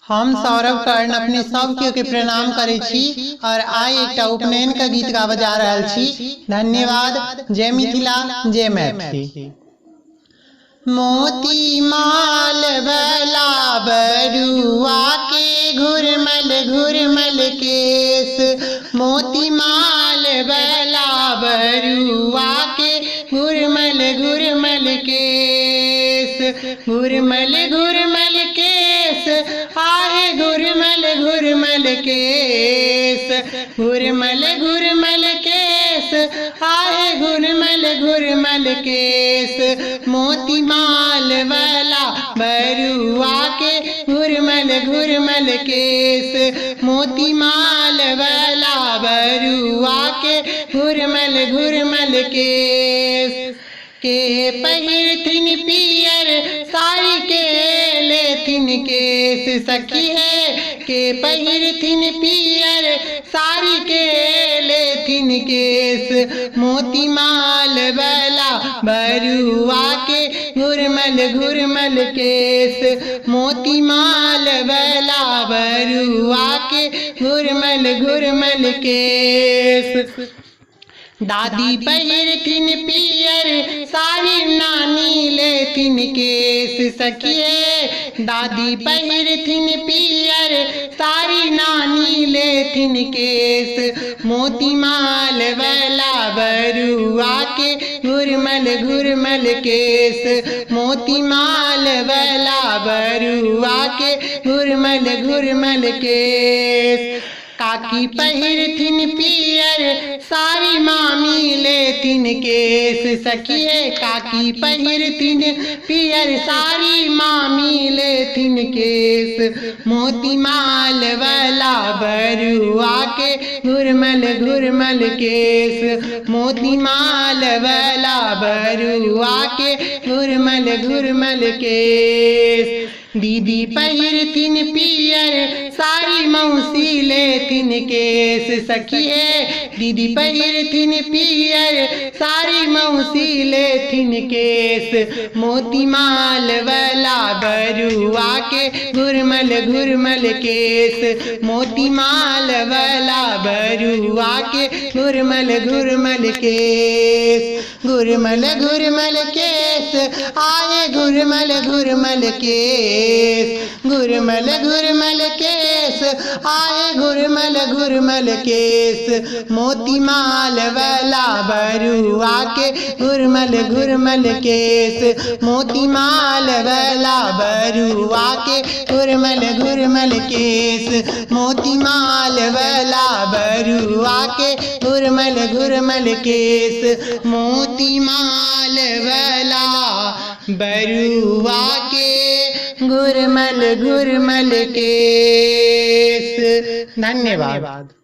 हम सौरभ कर्ण अपने सब केओ के प्रणाम करे छी और आइ एक उपनयन का गीत गाबऽ जा रहल छी। धन्यवाद। जय मिथिला, जय मैथिली। मोती माल भला बरुआ के घुरमल घुरमल केस, मोती माल भला बरुआ के घुरमल घुरमल केस, घुरमल घुरमल केस, आहे घुरमल घुरमल केस, घुरमल घुरमल केस, आहे घुरमल घुरमल केस, मोती माल वाला बरुआ के घुरमल घुरमल केस, मोती माल वाला बरुआ के घुरमल घुरमल केस। के पहिरथिन पियर साड़ी के लेथिन केस सखी है, के पहिरथिन पियर साड़ी के लेथिन केस, मोती माल वाला बरुआ के घुरमल घुरमल केस, मोती माल वाला बरुआ के घुरमल घुरमल केस। दादी पहिरथिन पियर साड़ी नानी लेथिन केस सखिए, दादी पहिरथिन पियर साड़ी नानी लेथिन केस, मोती माल वाला बरुआ के घुरमल घुरमल केस, मोती माल वाला बरुआ के घुरमल घुरमल केस। काकी पहिरथिन पियर साड़ी मामी लेथिन केस सखिए, काकी पहिरथिन पियर साड़ी मामी लेथिन केस, मोती माल वाला बरुआ के घुरमल घुरमल केस, मोती माल वाला बरुआ के घुरमल घुरमल केस। दीदी पहिरथिन पियर साड़ी मौसी लेथिन केस सखिए, दीदी पहिरथिन पियर साड़ी मौसी लेथिन केस, मोती माल वाला बरुआ के घुरमल घुरमल केस, मोती माल वाला बरुआ के घुरमल घुरमल केस, घुरमल घुरमल केस, आए घुरमल घुरमल केस, घुरमल घुरमल केस, आए घुरमल घुरमल केस, मोती माल वाला बरुआ के घुरमल घुरमल केस, मोती माल वाला बरुआ के घुरमल घुरमल केस, मोती माल वाला बरुआ के घुरमल घुरमल केस, मोती माल वाला बरुआ के घुरमल घुरमल केस। धन्यवाद।